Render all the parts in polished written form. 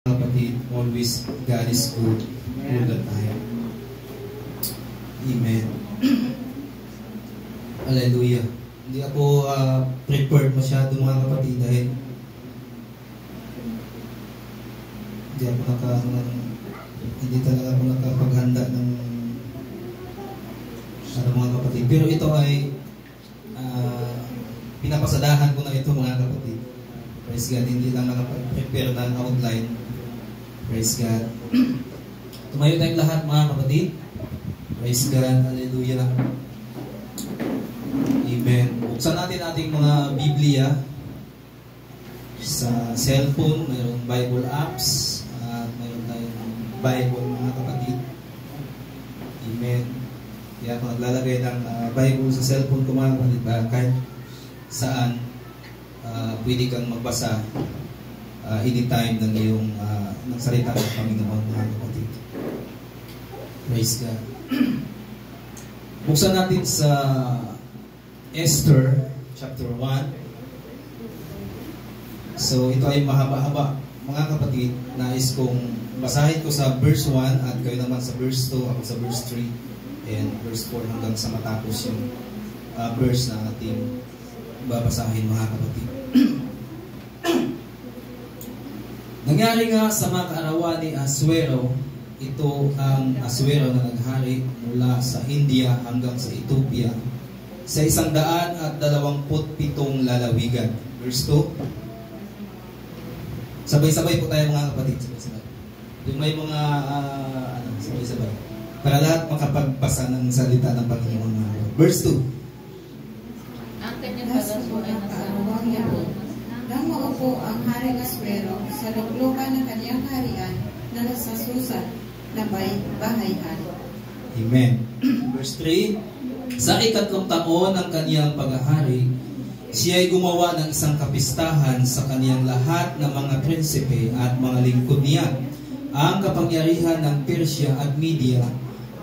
Kapatid, always God is good all the time. Amen. Hallelujah. Hindi ako prepared masyado mga kapatid dahil hindi talaga ako nakapaghanda ng mga kapatid. Pero ito ay pinapasadahan ko na ito mga kapatid. Praise God, hindi lang nakapag-prepare ng outline. Praise God. Tumayo tayong lahat mga kapatid. Praise God. Hallelujah. Amen. Buksan natin ating mga Biblia sa cellphone. Mayroong Bible apps. Mayroon tayong Bible mga kapatid. Amen. Kaya kung naglalagay ng Bible sa cellphone ko mga kapatid, kahit saan pwede kang magbasa anytime ng iyong ng salita ng Panginoon mga kapatid. Praise God. Buksan natin sa Esther chapter 1. So ito ay mahaba-haba mga kapatid. Nais kong basahin ko sa verse 1 at kayo naman sa verse 2, ako sa verse 3 and verse 4 hanggang sa matapos yung verse na ating babasahin mga kapatid. Nangyari nga sa mga kaarawan ni Asuero, ito ang Asuero na naghari mula sa India hanggang sa Ethiopia sa 127 lalawigan. Verse 2. Sabay-sabay po tayo mga kapatid. Sabay-sabay. Yung may mga sabay-sabay. Para lahat makapagbasa ng salita ng Panginoon. Verse 2. Ang kanyang pagkasunan na sa ruwang yabon, nang maupo ang Haring Asuero sa luklukan ng kanyang harian na nasa Susan na bahayhan. Amen. Verse 3. Sa ikatlong taon ng kanyang paghahari, siya ay gumawa ng isang kapistahan sa kanyang lahat ng mga prinsipe at mga lingkod niya. Ang kapangyarihan ng Persia at Media,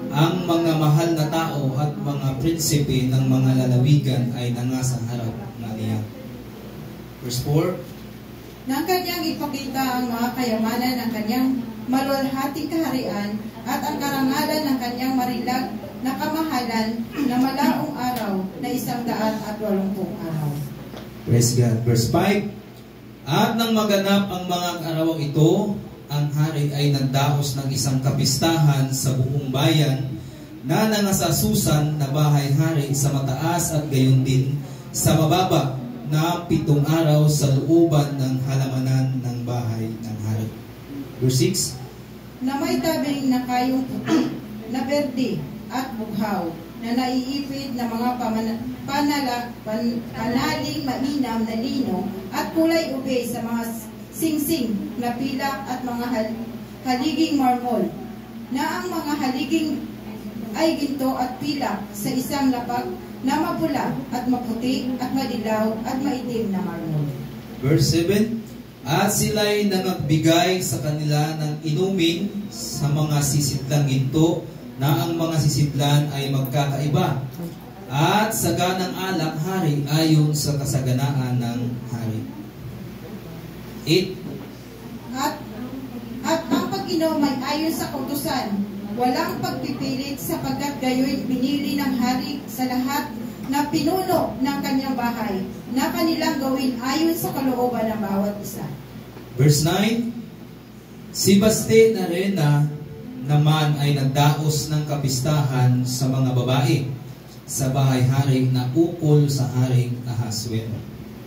ang mga mahal na tao at mga prinsipe ng mga lalawigan ay nangasa harap na niya. Verse 4. Nang kanyang ipakita ang mga kayamanan ng kanyang malulhating kaharian at ang karangalan ng kanyang marilag na kamahalan na malaong araw na 180 araw. Praise God. Verse 5. At nang maganap ang mga arawang ito, ang hari ay nagdaos ng isang kapistahan sa buong bayan na nangasasusan na bahay-hari sa mataas at gayon din sa mababa na 7 araw sa looban ng halamanan ng bahay ng hari. Verse 6. Na may tabing na kayong puti, na berde at bughaw, na naiipid na mga panaling mainam na lino at kulay ube sa mga singsing na pilak at mga haliging marmol, na ang mga haliging ay ginto at pilak sa isang lapag na mapula at maputi at madilaw at maitim na marmol. Verse 7. At sila'y nangagbigay sa kanila ng inumin sa mga sisidlang ginto, na ang mga sisidlan ay magkakaiba, at saganang alak hari ayon sa kasaganaan ng hari. 8. At ang pag-inom ay ayon sa kautusan, walang pagpipilit, sapagkat gayo'y pinili ng hari sa lahat na pinuno ng kanyang bahay, na kanilang gawin ayon sa kalooban ng bawat isa. Verse 9. Si Baste na Rena naman ay nagdaos ng kapistahan sa mga babae sa bahay-hari na ukol sa Haring Ahasuero.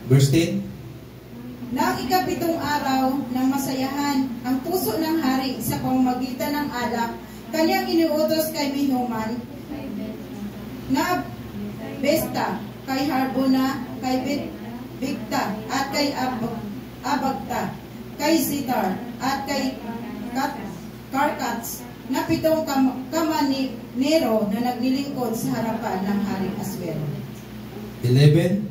Verse 10. Nang ika-7 araw ng masayahan ang puso ng hari sa pamamagitan ng alak, kanyang iniutos kay Mehuman na Besta, kay Harbona, kay Bigta, at kay Abagta, kay Sitar, at kay Karkats, na 7 kamanero na naglilingkod sa harapan ng Haring Asuero. 11.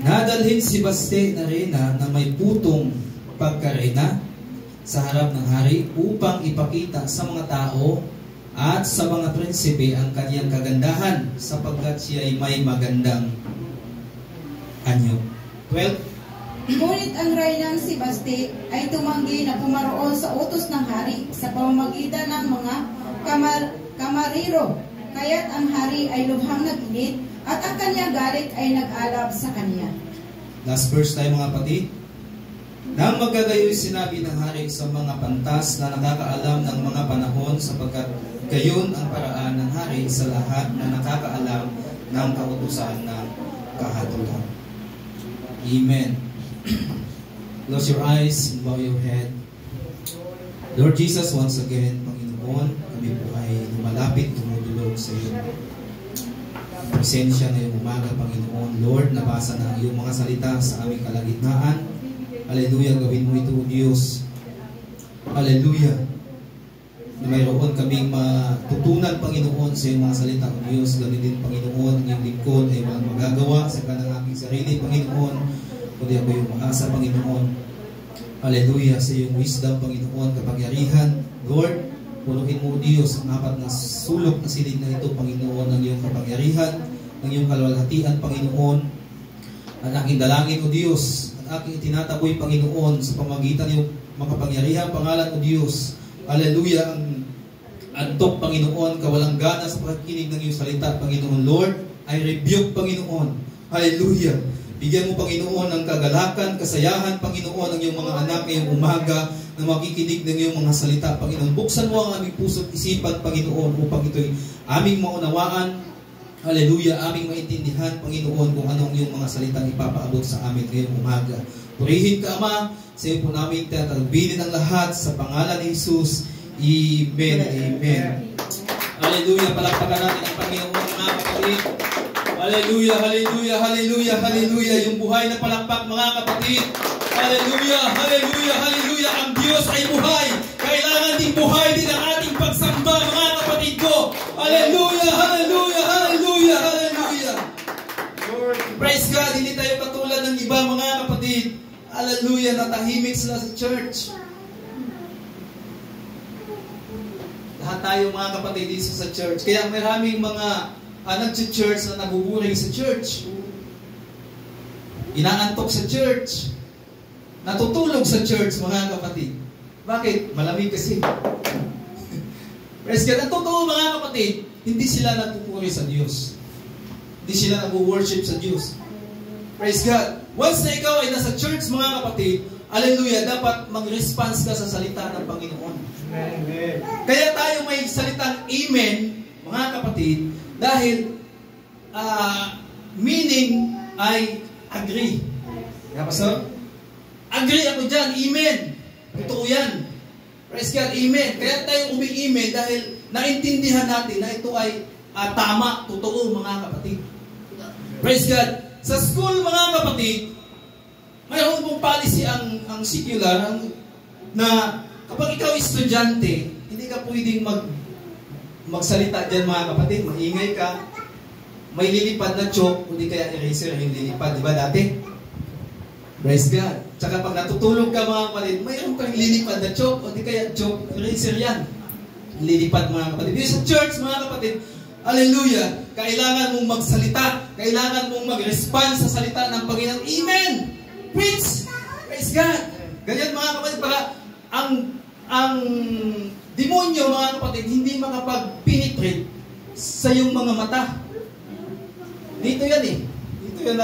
Nadalhin si Baste na Rena na may putong pagkarena sa harap ng hari upang ipakita sa mga tao at sa mga prinsipe ang kanyang kagandahan, sapagkat siya ay may magandang anyo. 12. Ngunit ang reynang si Basti ay tumanggi na pumaroon sa utos ng hari sa pamamagitan ng mga kamariro. Kaya't ang hari ay lubhang nag-init at ang kanyang galit ay nag-alab sa kanya. Last verse tayo mga kapatid. Nang magkagayoy sinabi ng hari sa mga pantas na nakakaalam ng mga panahon sapagkat gayon ang paraan ng hari sa lahat na nakakaalam ng kautusan ng kahatulan. Amen. Close your eyes and bow your head. Lord Jesus, once again, Panginoon, kami po ay lumalapit, tumutulog sa iyo. Presensya ngayong umaga, Panginoon. Lord, nabasa na ang iyong mga salita sa aming kalagitnaan. Hallelujah, gawin mo ito, O Diyos. Hallelujah. Na mayroon kaming matutunan, Panginoon, sa iyong mga salita, O Diyos. Gawin din, Panginoon, ang iyong lingkod ay walang magagawa sa kanang aking sarili, Panginoon. Kundi ako yung maasa, Panginoon. Hallelujah, sa iyong wisdom, Panginoon, kapagyarihan. Lord, punuin mo, O Diyos, ang apat na sulok na silid na ito, Panginoon, ng iyong kapagyarihan, ng iyong kalwalhatian, Panginoon. Ang aking dalangin, O Diyos, ang aking itinataboy, Panginoon, sa pamagitan ng iyong makapangyarihan, pangalan, O Diyos. Hallelujah, ang antok, Panginoon, kawalang gana sa pakikinig ng iyong salita, Panginoon. Lord, I rebuke, Panginoon. Hallelujah. Bigyan mo, Panginoon, ng kagalakan, kasayahan, Panginoon, ng iyong mga anak ngayong umaga na makikinig ng iyong mga salita, Panginoon. Buksan mo ang aming puso't isipan, Panginoon, upang ito'y aming maunawaan. Hallelujah, aming maintindihan, Panginoon, kung anong iyong mga salitang ipapaabot sa amin ngayong umaga. Purihin ka, Ama, sa iyo po namin tatalbinin ang lahat sa pangalan ni Jesus. Amen. Amen. Hallelujah, palakpakan natin ang Panginoon, mga kapatid. Hallelujah, hallelujah, hallelujah, hallelujah. Yung buhay na palakpak, mga kapatid. Hallelujah, hallelujah, hallelujah. Ang Diyos ay buhay. Kailangan din buhay din ang ating pagsamba, mga kapatid ko. Hallelujah, hallelujah, hallelujah, hallelujah. Praise God, hindi tayo katulad ng iba, mga kapatid. Hallelujah, natahimik sila sa church. Lahat tayo, mga kapatid, dito sa church. Kaya maraming mga nag-church na nabuburing sa church. Inaantok sa church. Natutulog sa church, mga kapatid. Bakit? Malamig kasi. Praise God. Ang totoo, mga kapatid, hindi sila nagpupuri sa Diyos. Hindi sila nag-worship sa Diyos. Praise God. Once na ikaw ay nasa church, mga kapatid, hallelujah, dapat mag-response ka sa salita ng Panginoon. Amen. Kaya tayo may salitang amen, mga kapatid, dahil meaning ay agree. Yeah, Pastor? Agree ako dyan. Amen. Totoo yan. Praise God. Amen. Kaya tayo umi-amen dahil naintindihan natin na ito ay tama, totoo, mga kapatid. Praise God. Sa school, mga kapatid, mayroon pong policy ang secular na kapag ikaw estudyante, hindi ka pwedeng magsalita dyan, mga kapatid. Maingay ka. May lilipad na chalk, hindi kaya eraser yung lilipad. Diba dati? Praise God. Tsaka pag natutulog ka, mga kapatid, mayroon kang lilipad na chalk, o di kaya chalk, eraser yan. Lilipad, mga kapatid. Dito sa church, mga kapatid, hallelujah, kailangan mong magsalita. Kailangan mong mag-respond sa salita ng Panginoon. Amen! Preach! Praise God! Ganyan, mga kapatid, para ang demonyo, mga kapatid, hindi makapag-penetrate sa iyong mga mata. Dito yan eh. Dito yan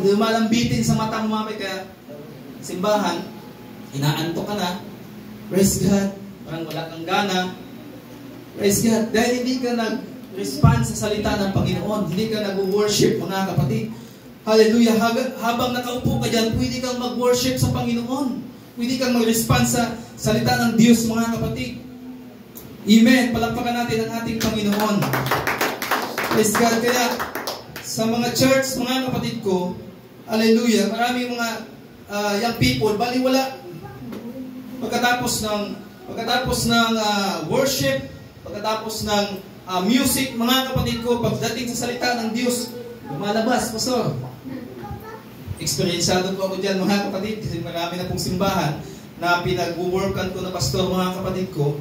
lumalambitin sa mata mo, mga kapatid. Kaya simbahan, inaantok ka na. Praise God. Parang wala kang gana. Praise God. Dahil hindi ka nag-respond sa salita ng Panginoon. Hindi ka nag-worship, mga kapatid. Hallelujah. Habang nakaupo ka dyan, pwede kang mag-worship sa Panginoon. Pwede kang mag-respond sa salita ng Diyos, mga kapatid. Amen. Palakpakan natin ang ating Panginoon. Praise God. Kaya sa mga church, mga kapatid ko, hallelujah, maraming mga young people, baliwala. Pagkatapos ng worship, pagkatapos ng music, mga kapatid ko, pagdating sa salita ng Diyos, lumalabas, Pastor. Experienceado po ako dyan, mga kapatid, kasi marami na pong simbahan na pinag-workan ko na pastor, mga kapatid ko.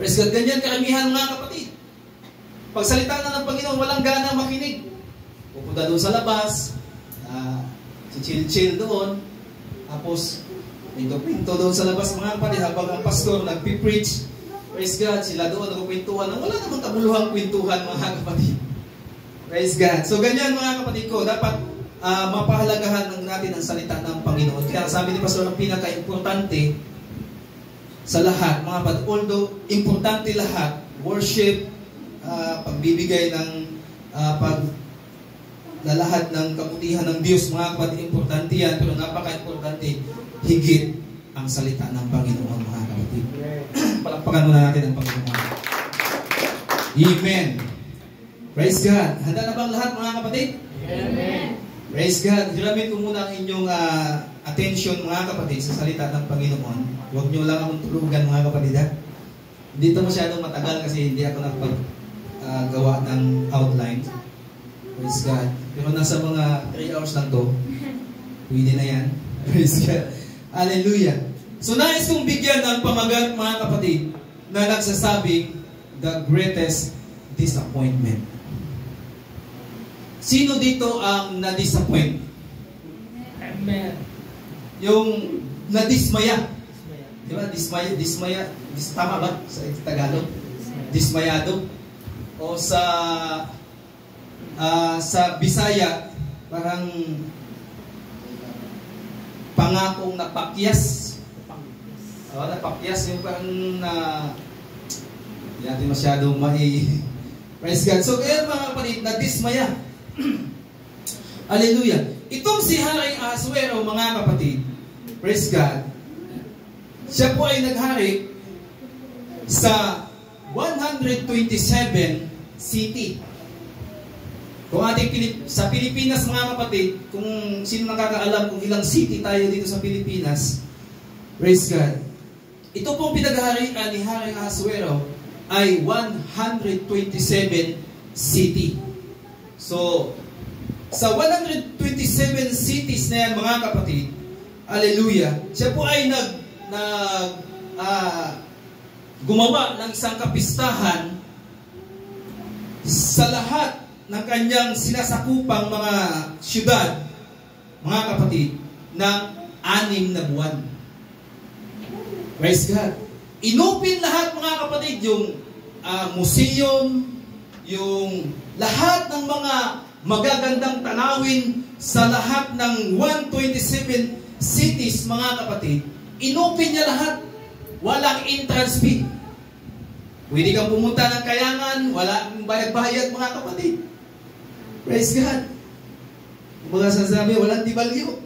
Praise God, ganyan karamihan, mga kapatid. Pag salita na ng Panginoon, walang gana makinig. Pupunta doon sa labas, chill doon. Tapos, pinto doon sa labas mga kapatid habang ang pastor nagpipreach. Praise God, sila doon nagkukwentuhan. Wala namang kabuluhang kwentuhan mga kapatid. Praise God. So ganyan mga kapatid ko, dapat mapahalagahan natin ang salita ng Panginoon. Kaya sabi ni Pastor, ang pinaka-importante sa lahat, mga kapatid, although importante lahat, worship, pagbibigay ng lalahat ng kabutihan ng Diyos, mga kapatid, importante yan, pero napaka-importante, higit ang salita ng Panginoon, mga kapatid. Palakpakan muna natin ang Panginoon. Amen. Praise God. Handa na bang lahat, mga kapatid? Amen. Praise God. Hiramin ko muna ang inyong attention, mga kapatid, sa salita ng Panginoon. Huwag nyo lang akong tulugan, mga kapatid, ha? Hindi ito masyadong matagal kasi hindi ako nakapag-gawa ng outline. Praise God. Pero nasa mga 3 hours lang to. Pwede na yan. Praise God. Hallelujah. So nais kong bigyan ng pamagat, mga kapatid, na nagsasabing the greatest disappointment. Sino dito ang na-disappoint? Amen. Yung na-dismaya. Di ba? Dismaya. Tama ba sa Tagalog? Dismayado. O sa Bisaya, parang pangakong napakyas. Napakyas yung parang hindi natin masyadong praise God. So kaya mga kapatid, na-dismaya. Hallelujah. Itong si Haring Ahasuero, mga kapatid, praise God, siya po ay naghari sa 127 city. Kung sa Pilipinas, mga kapatid, kung sino nakakaalam kung ilang city tayo dito sa Pilipinas, praise God, ito pong pinaghaharian ni Haring Ahasuero ay 127 city. So, sa 127 cities na yan, mga kapatid, hallelujah, siya po ay gumawa ng isang kapistahan sa lahat ng kanyang sinasakupang mga syudad, mga kapatid, ng 6 na buwan. Praise God. Inupin lahat, mga kapatid, yung museum, yung lahat ng mga magagandang tanawin sa lahat ng 127 cities, mga kapatid. Inupin niya lahat. Walang entrance fee. Pwede kang pumunta ng Kayangan, walang bayad-bayad, mga kapatid. Praise God. Mga sasabi, walang tibalyok.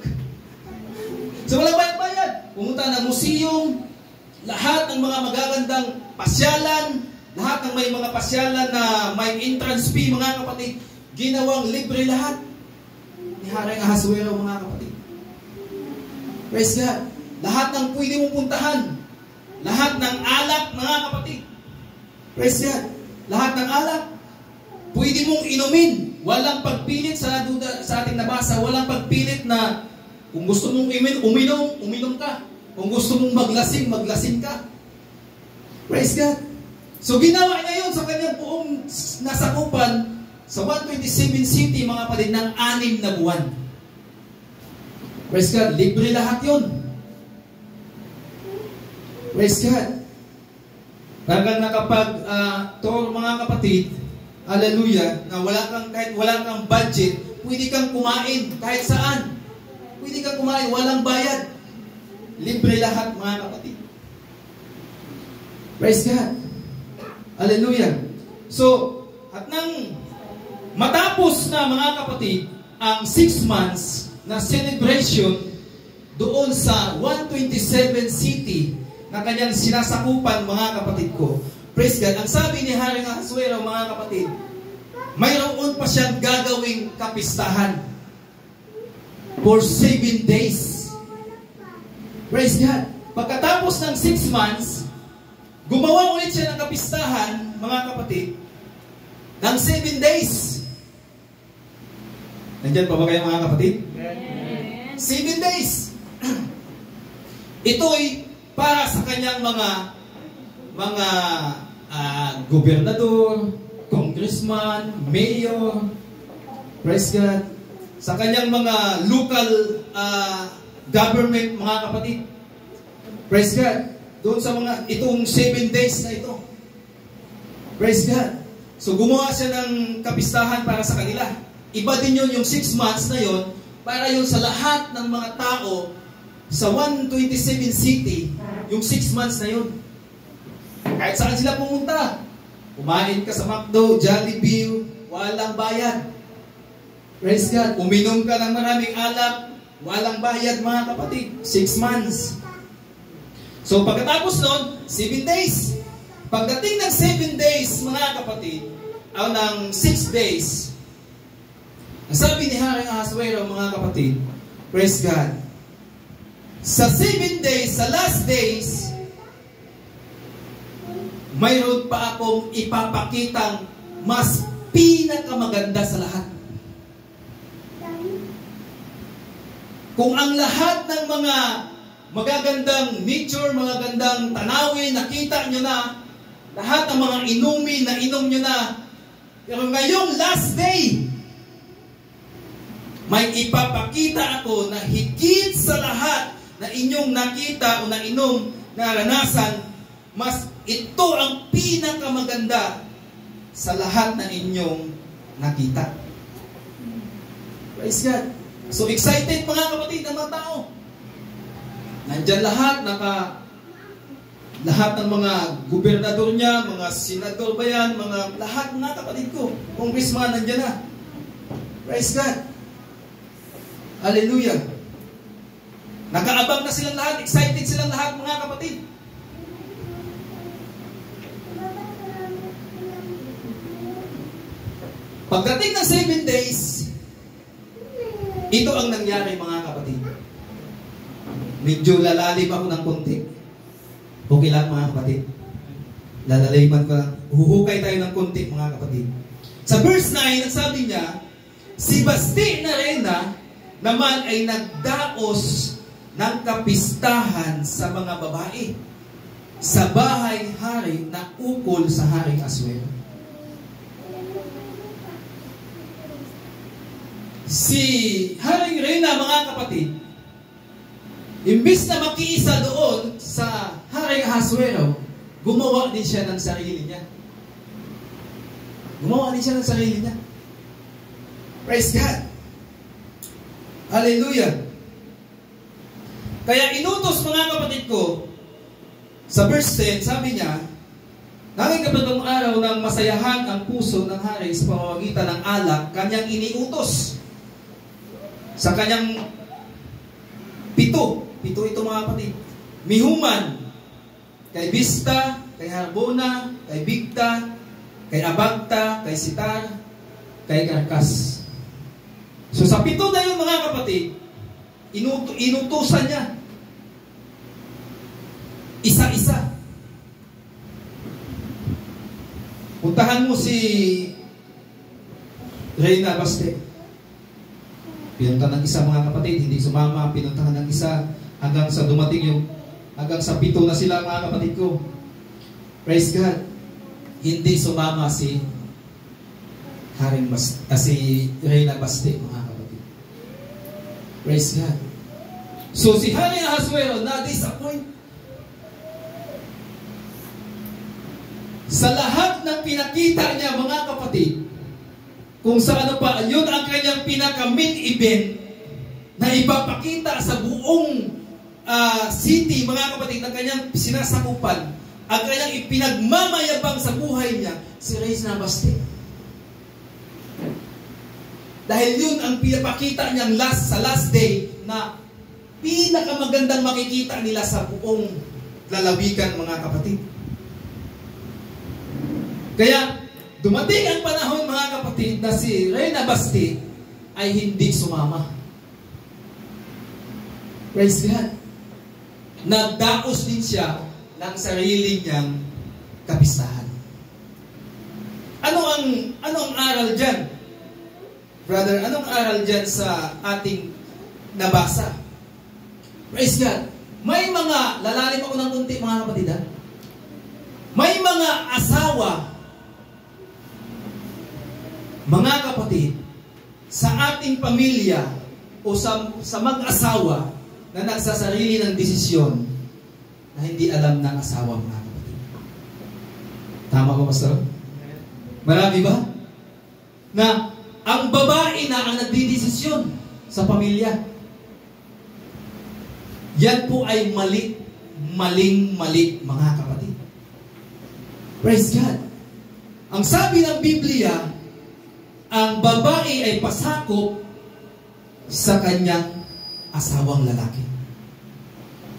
So walang bayad-bayad. Pumunta ng museum, lahat ng mga magagandang pasyalan, lahat ng may mga pasyalan na may entrance fee, mga kapatid, ginawang libre lahat ni Haring Ahasuero, mga kapatid. Praise God. Lahat ng pwede mong puntahan, lahat ng alak, mga kapatid. Praise God. Lahat ng alak, pwede mong inumin. Walang pagpilit sa ating nabasa, walang pagpilit na kung gusto mong uminom ka. Kung gusto mong maglasing ka. Praise God. So ginawa niya yun sa kanyang buong nasakupan sa 127 city, mga kapatid, ng 6 na buwan. Praise God. Libre lahat yun. Praise God. Parang nakapag-tour, mga kapatid, hallelujah, na kahit wala kang budget, pwede kang kumain kahit saan. Pwede kang kumain, walang bayad. Libre lahat, mga kapatid. Praise God. Hallelujah. So, at nang matapos na, mga kapatid, ang 6 months na celebration doon sa 127 city na kanyang sinasakupan, mga kapatid ko. Praise God. Ang sabi ni Haring Ahasuero, mga kapatid, mayroon pa siyang gagawing kapistahan for 7 days. Praise God. Pagkatapos ng 6 months, gumawa ulit siya ng kapistahan, mga kapatid, ng 7 days. Nandiyan pa ba kayo, mga kapatid? Yes. 7 days. Ito'y para sa kanyang mga gobernador, congressman, mayor, praise God, sa kanyang mga local government, mga kapatid. Praise God. Doon sa mga, itong 7 days na ito. Praise God. So gumawa siya ng kapistahan para sa kanila. Iba din yun yung 6 months na yun, para yun sa lahat ng mga tao sa 127 city, yung 6 months na yun. Kahit saan sila pumunta. Kumain ka sa McDo, Jollibee, walang bayad. Praise God. Uminom ka ng maraming alak, walang bayad, mga kapatid. 6 months. So pagkatapos nun, 7 days. Pagdating ng 7 days, mga kapatid, ng 6 days, ang sabi ni Haring Ahasuero, mga kapatid, praise God, sa 7 days, sa last days, mayroon pa akong ipapakitang mas pinakamaganda sa lahat. Kung ang lahat ng mga magagandang nature, mga gandang tanawin, nakita nyo na, lahat ng mga inumin na inom nyo na, pero ngayong last day, may ipapakita ako na higit sa lahat na inyong nakita o na inom na naranasan, mas ito ang pinakamaganda sa lahat na inyong nakita. Praise God. So excited, mga kapatid, ng mga tao. Nandyan lahat, lahat ng mga gobernador niya, mga senador ba yan, mga lahat, mga kapatid ko, congressman, nandyan na. Praise God. Hallelujah. Nakaabang na silang lahat, excited silang lahat, mga kapatid. Pagdating ng 7 days, ito ang nangyari, mga kapatid. Medyo lalalim ako ng konti. Okay lang, mga kapatid. Lalaliman ko lang. Huhukay tayo ng konti, mga kapatid. Sa verse 9, sabi niya, si Basti na Reyna naman ay nagdaos ng kapistahan sa mga babae sa bahay-hari na ukol sa Haring Ahasuero. Si Haring Reyna, mga kapatid, imbis na makiisa doon sa Haring Ahasuero, gumawa din siya ng sarili niya. Gumawa din siya ng sarili niya. Praise God. Hallelujah. Kaya inutos, mga kapatid ko, sa verse 10, sabi niya, nanging kapatong araw ng masayahan ang puso ng hari sa pamamagitan ng alak, kanyang iniutos sa kanyang pito ito, mga kapatid. Mihuman, kay Bista, kay Harbona, kay Bigta, kay Abagta, kay Sitar, kay Karkas. So sa pito na yun, mga kapatid, inutusan niya. Isa-isa. Puntahan mo si Reyna Basti. Pinuntahan ng isa, mga kapatid, hindi sumama. Pinuntahan ng isa hanggang sa dumating hanggang sa pito na sila, mga kapatid ko. Praise God. Hindi sumama si Reyna Basti, mga kapatid. Praise God. So si Haring Ahasuero na-disappoint. Sa lahat ng pinakita niya, mga kapatid, kung sa ano pa, yun ang kanyang pinaka-main event na ipapakita sa buong city, mga kapatid, ng kanyang sinasakupan, ang kanyang ipinagmamayabang sa buhay niya, si Reyna Basti. Dahil yun ang pinapakita niyang sa last day na pinakamagandang makikita nila sa buong lalawigan, mga kapatid. Kaya, dumating ang panahon, mga kapatid, na si Reyna Basti ay hindi sumama. Praise God. Nagdaos din siya ng sarili niyang kapistahan. Ano ang aral dyan? Brother, anong aral dyan sa ating nabasa? Praise God. May mga, lalalim ako ng kunti, mga kapatid, ha? May mga asawa, mga kapatid, sa ating pamilya o sa mag-asawa na nagsasarili ng desisyon na hindi alam ng asawa, mga kapatid? Tama ba, Pastor? Marami ba? Na ang babae na ang nagdidesisyon sa pamilya. Yan po ay maling-mali, mga kapatid. Praise God. Ang sabi ng Biblia, ang babae ay pasakop sa kanyang asawang lalaki.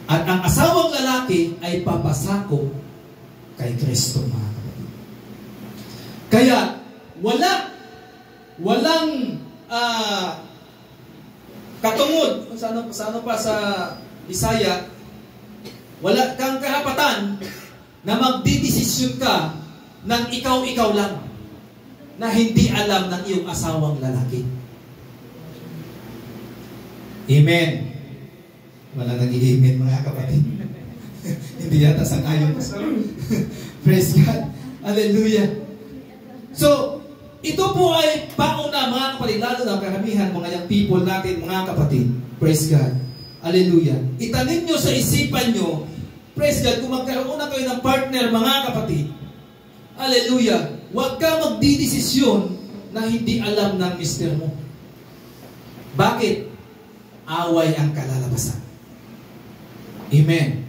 At ang asawang lalaki ay papasakop kay Kristo, mga kapatid. Kaya, walang katungod, sa Bisaya, wala kang karapatan na magdidesisyon ka ng ikaw-ikaw lang na hindi alam ng iyong asawang lalaki. Amen. Wala nag-i-amen, mga kapatid. Hindi yata sang-ayon. Praise God. Hallelujah. So, ito po ay pauna, mga kapatid, lalo na karamihan mga young people natin, mga kapatid. Praise God. Hallelujah. Itanim nyo sa isipan nyo, praise God, kung magkaroon na kayo ng partner, mga kapatid, hallelujah, huwag ka magdidesisyon na hindi alam ng mister mo. Bakit? Away ang kalalabasan. Amen.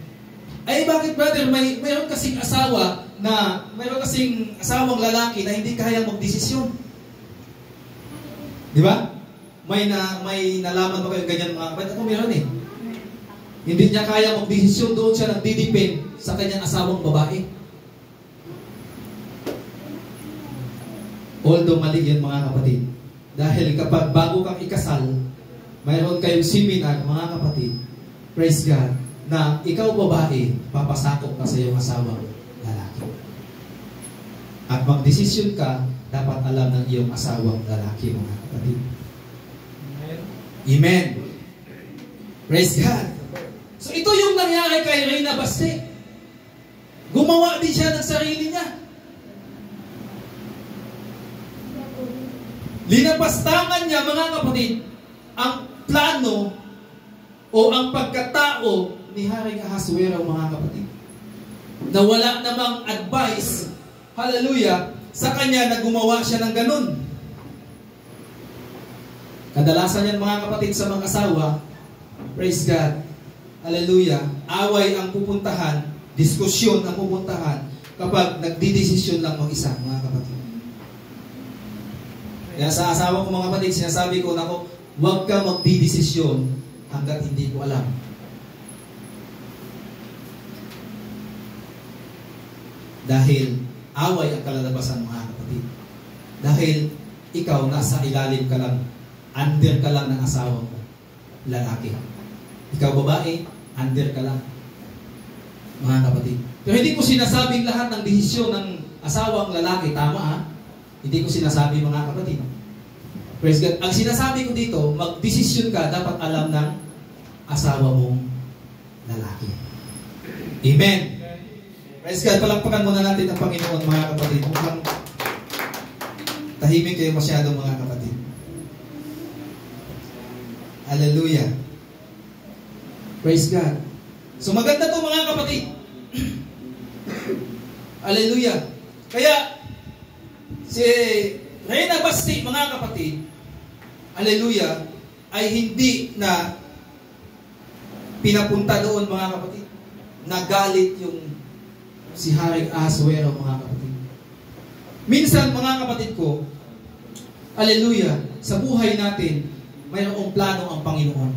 Ay, bakit, brother? Mayroon kasing asawang lalaki na hindi kaya magdesisyon. Di ba? May nalaman mo kayo ganyan, mga kapatid. Ako meron eh. Hindi niya kaya magdesisyon, doon siya nagdidepend sa kanyang asawang babae. Although mali yan, mga kapatid. Dahil kapag bago kang ikasal, mayroon kayong seminar, mga kapatid, praise God, na ikaw babae, papasakop ka sa iyong asawang lalaki. At magdesisyon ka, dapat alam ng iyong asawang lalaki, mga kapatid. Amen. Praise God. So ito yung nangyari kay Reyna Baste. Gumawa din siya ng sarili niya. Linapastangan niya, mga kapatid, ang plano o ang pagkatao ni Haring Ahasuero, mga kapatid. Na wala namang advice, hallelujah, sa kanya na gumawa siya ng ganun. Kadalasan yan, mga kapatid, sa mga asawa, praise God, hallelujah, away ang pupuntahan, diskusyon ang pupuntahan kapag nagdidesisyon lang mag-isa, mga kapatid. Kaya sa asawa ko, mga kapatid, sinasabi ko, nako, huwag ka magdidesisyon hanggat hindi ko alam. Dahil away ang kalalabasan, mga kapatid. Dahil ikaw nasa ilalim ka lang, under ka lang ng asawa mo, lalaki. Ikaw babae, under ka lang, mga kapatid. Pero hindi ko sinasabing lahat ng desisyon ng asawang lalaki tama, ha? Hindi ko sinasabi, mga kapatid. Praise God. Ang sinasabi ko dito, magdesisyon ka, dapat alam ng asawa mong lalaki. Amen. Praise God. Palakpakan muna natin ang Panginoon, mga kapatid. Mukhang tahimik kayo masyado, mga kapatid. Hallelujah. Praise God. So maganda to, mga kapatid. Hallelujah. Kaya si Reyna Baste, mga kapatid, hallelujah, ay hindi na pinapunta doon, mga kapatid. Nagalit yung si Haring Ahasuero, mga kapatid. Minsan, mga kapatid ko, hallelujah, sa buhay natin, mayroong plano ang Panginoon.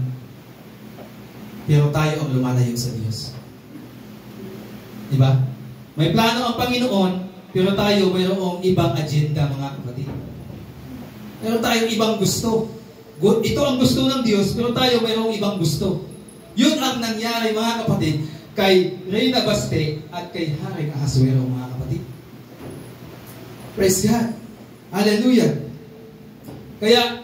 Pero tayo ang lumalayo sa Diyos. Diba? May plano ang Panginoon, pero tayo mayroong ibang agenda, mga kapatid. Mayroon tayong ibang gusto. Ito ang gusto ng Diyos, pero tayo mayroong ibang gusto. Yun ang nangyari, mga kapatid, kay Reyna Baste at kay Haring Ahasuero, mga kapatid. Praise God. Hallelujah. Kaya,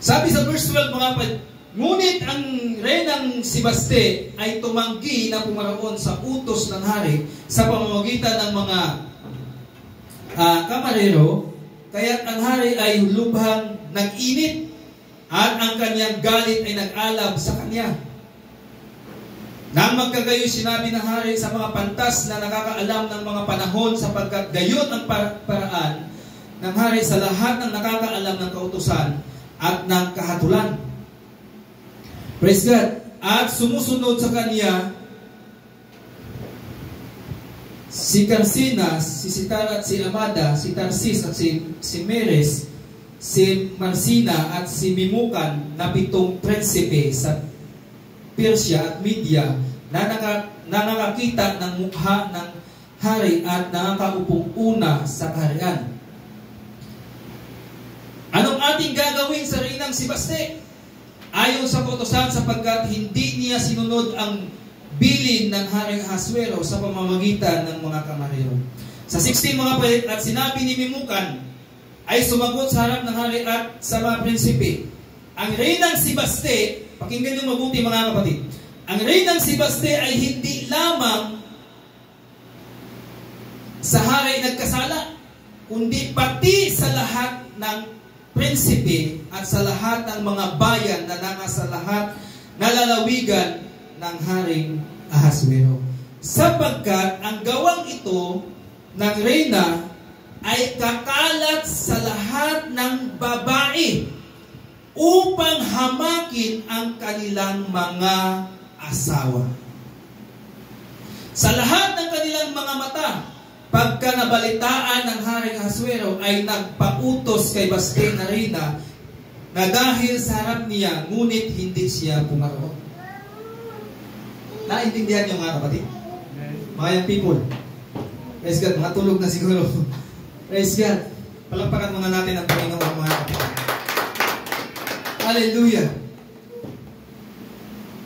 sabi sa verse 12, mga kapatid, ngunit ang Reynang si Baste ay tumanggi na pumaroon sa utos ng hari sa pamamagitan ng mga kamarero Kaya't ang hari ay lubhang nag-init at ang kanyang galit ay nag-alab sa kanya. Nang magkagayo sinabi ng hari sa mga pantas na nakakaalam ng mga panahon, sapagkat gayon ang paraan ng hari sa lahat ng nakakaalam ng kautusan at ng kahatulan. Praise God. At sumusunod sa kanya si Carsinas, si Sitar at si Amada, si Tarsis at si Meres, si Marsina at si Mimukan na 7 prinsipe sa Persia at Media na nakakita ng mukha ng hari at nakakaupong una sa kaharian. Anong ating gagawin sa reynang si Baste? Ayon sa kautusan, sapagkat hindi niya sinunod ang bilin ng Haring Ahasuero sa pamamagitan ng mga kamarero. Sa 16 mga kapatid, at sinabi ni Mimukan ay sumagot sa harap ng hari at sa mga prinsipe. Ang reynang si Baste, pakinggan niyo mabuti mga kapatid, ang reynang si Baste ay hindi lamang sa hari nagkasala, kundi pati sa lahat ng prinsipe at sa lahat ng mga bayan na nasa lahat na lalawigan ng Haring Ahasuero. Sapagkat ang gawang ito ng reyna ay kakalat sa lahat ng babae upang hamakin ang kanilang mga asawa. Sa lahat ng kanilang mga mata, pagka nabalitaan ng Haring Ahasuero ay nagpautos kay Baste na reyna na dahil sa harap niya, ngunit hindi siya pumaroon. Naintindihan niyo mga kapatid? Mga young people. Praise God, mga tulog na siguro. Praise God. Palakpakan muna natin ang Panginoon mga kapatid. Hallelujah.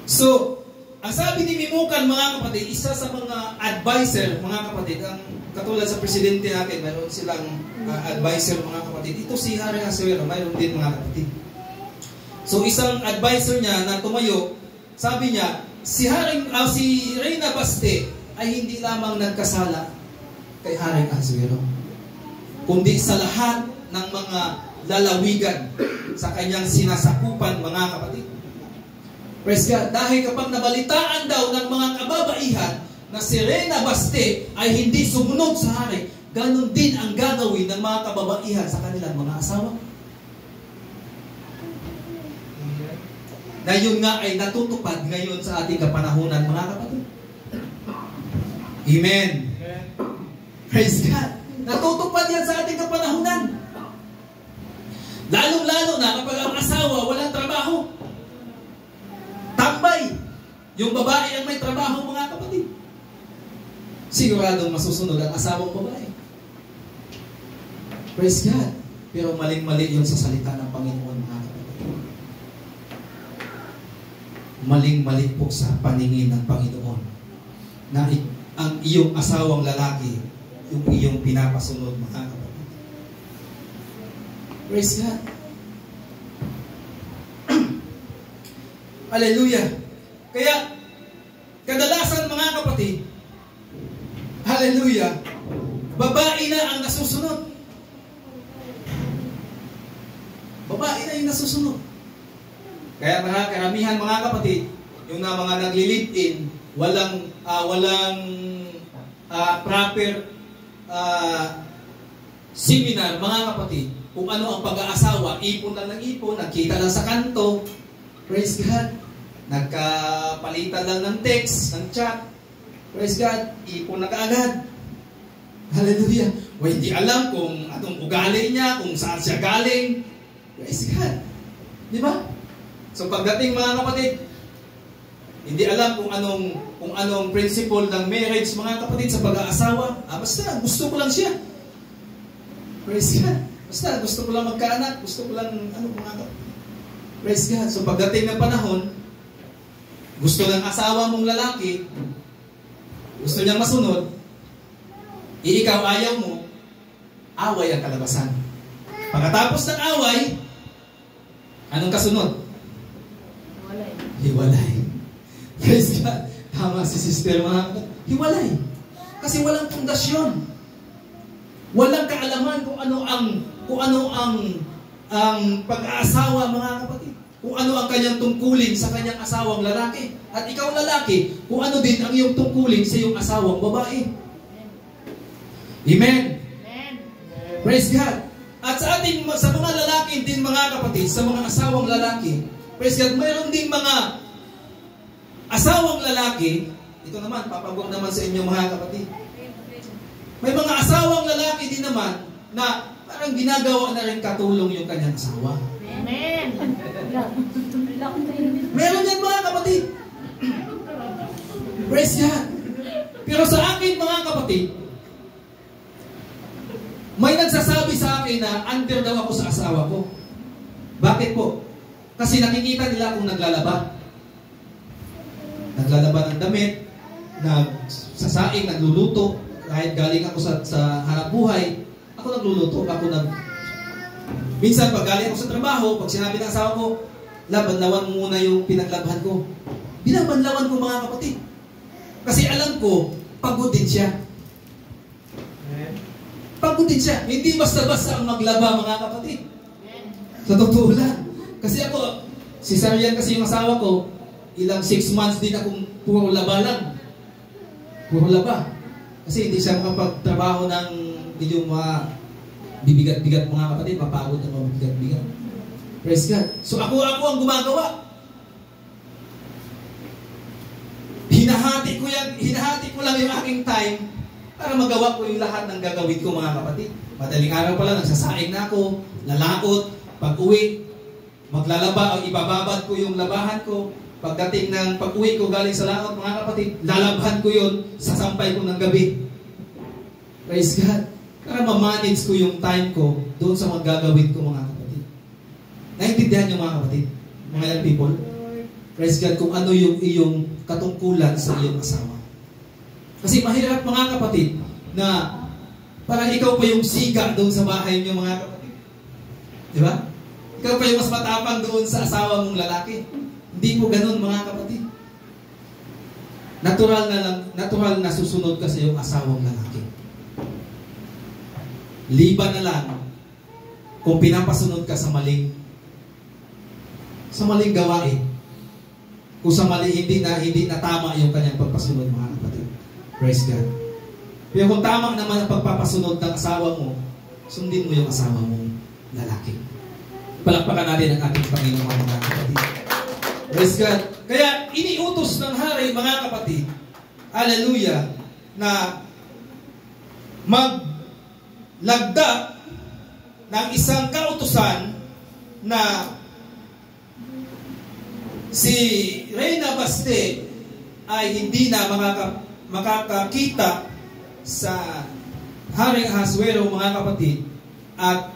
So, ang sabi ni Mimukan mga kapatid, isa sa mga advisor mga kapatid, ang katulad sa presidente natin, mayroon silang advisor mga kapatid. Ito si Haring Ahasuero, mayroon din mga kapatid. So, isang advisor niya na tumayo, sabi niya, si Reyna Baste ay hindi lamang nagkasala kay Haring Ahasuero, kundi sa lahat ng mga lalawigan sa kanyang sinasakupan mga kapatid. Praise God. Dahil kapag nabalitaan daw ng mga kababaihan na si Reyna Baste ay hindi sumunod sa hari, ganun din ang gagawin ng mga kababaihan sa kanilang mga asawa. Na yun nga ay natutupad ngayon sa ating kapanahunan mga kapatid. Amen. Praise God. Natutupad yan sa ating kapanahunan. Lalong-lalo na kapag ang asawa walang trabaho. Tambay. Yung babae ang may trabaho mga kapatid. Siguradong masusunod ang asawang babae. Praise God. Pero maling-mali yun sa salita ng Panginoon mga kapatid. Maling-mali po sa paningin ng Panginoon na ang iyong asawang lalaki yung iyong pinapasunod mga kapatid. Praise God. Hallelujah. Kaya kadalasan mga kapatid, hallelujah, babae na ang nasusunod. Babae na yung nasusunod. Kaya karamihan mga kapatid, yung na mga nagli-live-in, walang proper seminar mga kapatid, kung ano ang pag-aasawa, ipon lang ng ipon, nagkita lang sa kanto, praise God, nagkapalitan lang ng text, ng chat, praise God, ipon na kaagad. Hallelujah. O hindi alam kung anong ugali niya, kung saan siya galing, praise God. Di ba? So pagdating mga kapatid, hindi alam kung anong principle ng marriage mga kapatid sa pag-aasawa. Basta gusto ko lang siya. Praise God. Basta gusto ko lang magkaanak, gusto ko lang mga kapatid. Praise God. So pagdating ng panahon, gusto ng asawa mong lalaki, gusto niyang masunod, ikaw ayaw mo, away ang kalabasan. Pagkatapos ng away, anong kasunod? Hiwalay. Praise God. Tama si sister mga kapatid. Hiwalay. Kasi walang pundasyon. Walang kaalaman kung ano ang kung ano ang pag-aasawa, mga kapatid. Kung ano ang kanyang tungkulin sa kanyang asawang lalaki. At ikaw lalaki, kung ano din ang iyong tungkulin sa iyong asawang babae. Amen. Praise God. At sa mga lalaki din, mga kapatid, sa mga asawang lalaki, praise God, mayroon din mga asawang lalaki, ito naman, papagwag naman sa inyo, mga kapatid. May mga asawang lalaki din naman na parang ginagawa na rin katulong yung kanyang asawa. Amen. Meron yan, mga kapatid. Praise God. Pero sa akin, mga kapatid, may nagsasabi sa akin na under daw ako sa asawa ko. Bakit po? Kasi nakikita nila akong naglalaba. Naglalaba ng damit, nagsasaing, nagluluto. Kahit galing ako sa harap buhay, ako nagluluto. Minsan pag galing ako sa trabaho, pag sinabi ng asawa ko, labanlawan muna yung pinaglabhan ko. Binabanlawan ko, mga kapatid. Kasi alam ko, pagod din siya. Pagod din siya. Hindi basta-basta ang maglaba, mga kapatid. Sa totoo lang. Kasi ako, cesarean kasi yung asawa ko, ilang 6 months din akong puro laba lang. Puro laba. Kasi hindi siya makapagtrabaho ng medyo bibigat-bigat, mga kapatid. Mapagod na mabigat-bigat. Praise God. So ako ang gumagawa. Hinahati ko lang yung aking time para magawa ko yung lahat ng gagawin ko, mga kapatid. Madaling araw pa lang, nagsasaing na ako, lalaot, pag-uwi, maglalaba, o ibababad ko yung labahan ko. Pagdating ng pag-uwi ko galing sa laot, mga kapatid, lalabhan ko yun, sasampay ko ng gabi. Praise God. Para ma-manage ko yung time ko doon sa mga gagawin ko, mga kapatid. Naintindihan niyo, mga kapatid? Mga young people? Praise God, kung ano yung iyong katungkulan sa iyong asawa. Kasi mahirap, mga kapatid, na parang ikaw pa yung siga doon sa bahay niyo, mga kapatid. Di ba? Ikaw pa yung mas matapang doon sa asawa mong lalaki. Hindi po ganun, mga kapatid. Natural na susunod ka sa iyong asawang lalaki. Liban na lang kung pinapasunod ka sa maling gawain. Kung sa mali, hindi na tama yung kanyang pagpasunod, mga kapatid. Praise God. Pero kung tama naman ang pagpapasunod ng asawa mo, sundin mo yung asawa mong lalaki. Palakpakan natin ang ating Panginoon, mga kapatid. Praise God. Kaya iniutos ng hari, mga kapatid, hallelujah, na maglagda ng isang kautusan na si Reyna Baste ay hindi na makakakita sa Haring Ahasuero, mga kapatid, at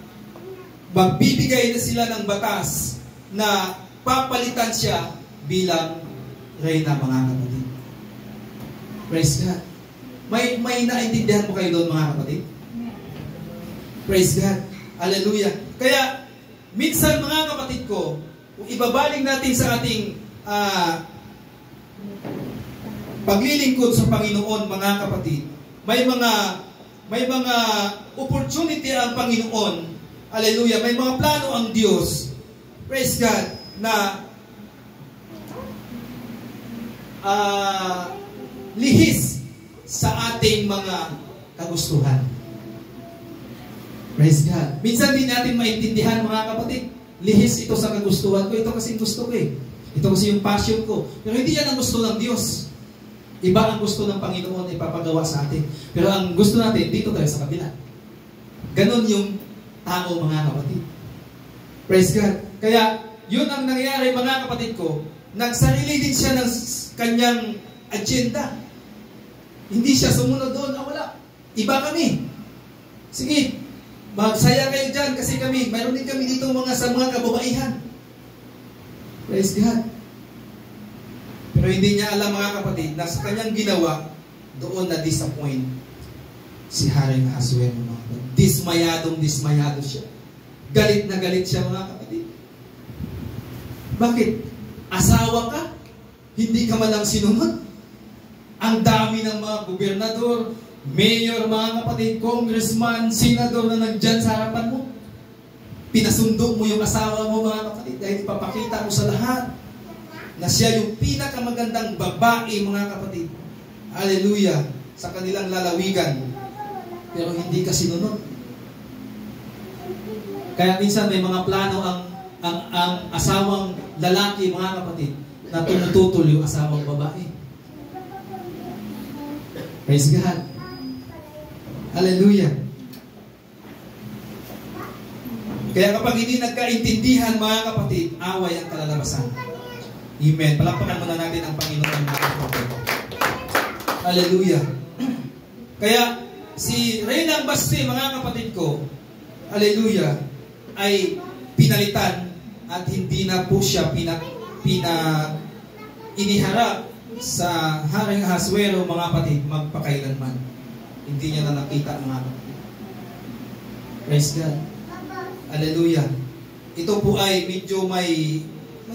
magbibigay na sila ng batas na papalitan siya bilang Reyna, mga kapatid. Praise God. May naintindihan mo kayo doon, mga kapatid? Praise God. Hallelujah. Kaya, minsan, mga kapatid ko, kung ibabaling natin sa ating paglilingkod sa Panginoon, mga kapatid, may mga opportunity ang Panginoon. Hallelujah. May mga plano ang Diyos. Praise God. Na lihis sa ating mga kagustuhan. Praise God. Minsan din natin maintindihan, mga kapatid. Lihis ito sa kagustuhan ko. Ito kasi gusto ko eh. Ito kasi yung passion ko. Pero hindi yan ang gusto ng Diyos. Iba ang gusto ng Panginoon ipapagawa sa atin. Pero ang gusto natin, dito tayo sa kabila. Ganon yung tao, mga kapatid. Praise God. Kaya, yun ang nangyayari, mga kapatid ko. Nagsarili din siya ng kanyang agenda. Hindi siya sumunod doon. Wala. Iba kami. Sige, magsaya kayo dyan kasi mayroon din kami dito sa mga kababaihan. Praise God. Pero hindi niya alam, mga kapatid, na sa kanyang ginawa, doon na disappoint si Haring Ahasuero, mga kapatid. Dismayado siya. Galit na galit siya, mga kapatid. Bakit? Asawa ka? Hindi ka man lang sinunod? Ang dami ng mga gobernador, mayor, mga kapatid, congressman, senador na nandyan sa harapan mo. pinasundo mo yung asawa mo, mga kapatid, dahil ipapakita mo sa lahat na siya yung pinakamagandang babae, mga kapatid. Hallelujah. Sa kanilang lalawigan. Pero hindi ka sinunod. Kaya minsan may mga plano ang asawang lalaki, mga kapatid, na tumututol yung asawang babae. Praise God. Hallelujah. Kaya kapag hindi nagkaintindihan, mga kapatid, away ang kalalabasan. Amen. Palakpakan muna natin ang Panginoon, mga kapatid. Hallelujah. Kaya si Reyna Baste, mga kapatid ko, hallelujah, ay pinalitan at hindi na po siya iniharap sa Haring Ahasuero, mga kapatid, magpakailanman. Hindi niya na nakita, mga kapatid. Praise God. Hallelujah. Ito po ay medyo may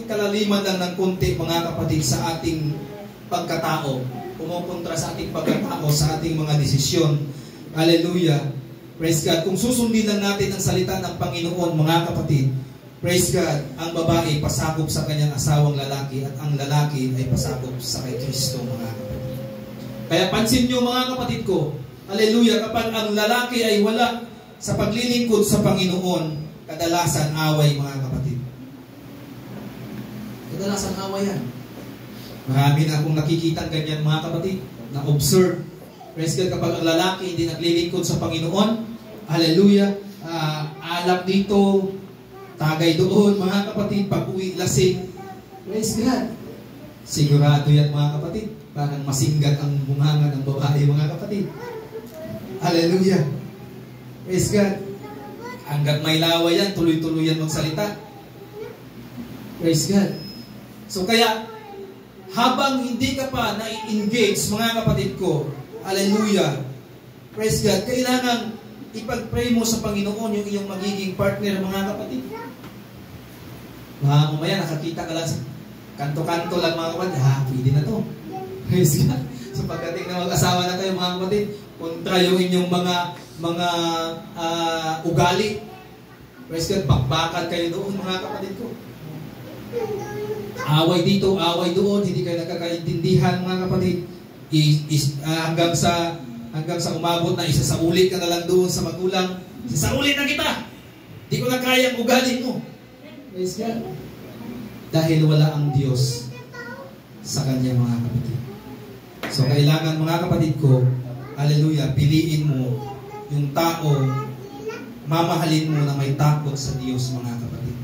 kalaliman lang ng konti, mga kapatid, sa ating pagkatao. Pumupuntra sa ating pagkatao, sa ating mga desisyon. Hallelujah. Praise God. Kung susundin lang natin ang salita ng Panginoon, mga kapatid, praise God, ang babae pasakop sa kanyang asawang lalaki at ang lalaki ay pasakop sa kay Kristo, mga kapatid. Kaya pansin nyo, mga kapatid ko, hallelujah, kapag ang lalaki ay wala sa paglilingkod sa Panginoon, kadalasan away, mga kapatid. Kadalasan away yan. Marami na akong nakikita ganyan, mga kapatid, na observe. Praise God, kapag ang lalaki hindi naglilingkod sa Panginoon, hallelujah, alak dito, tagay doon, mga kapatid, pag-uwi, lasing. Praise God. Sigurado yan, mga kapatid. Parang masinggat ang bunganga ng babae, mga kapatid. Hallelujah. Praise God. Hanggat may laway yan, tuloy-tuloy yan magsalita. Praise God. So kaya, habang hindi ka pa na-engage, mga kapatid ko, hallelujah, praise God, kailangan ipag-pray mo sa Panginoon yung iyong magiging partner, mga kapatid. Mamaya nakakita ka lang sa kanto-kanto lang, mga kapatid, pwede na to. Praise God. So pagdating na mag-asawa na kayo, mga kapatid, kontra yung inyong mga ugali. Praise God, bakbakan kayo doon, mga kapatid ko. Away dito, away doon, hindi kayo nagkakaintindihan, mga kapatid. Hanggang sa umabot na isa sa ulit ka na lang doon sa magulang. Isa sa ulit na kita. Di ko na kaya ang ugali mo. Praise God. Dahil wala ang Diyos sa kanya, mga kapatid. So kailangan, mga kapatid ko, hallelujah, piliin mo yung tao, mamahalin mo na may takot sa Diyos, mga kapatid.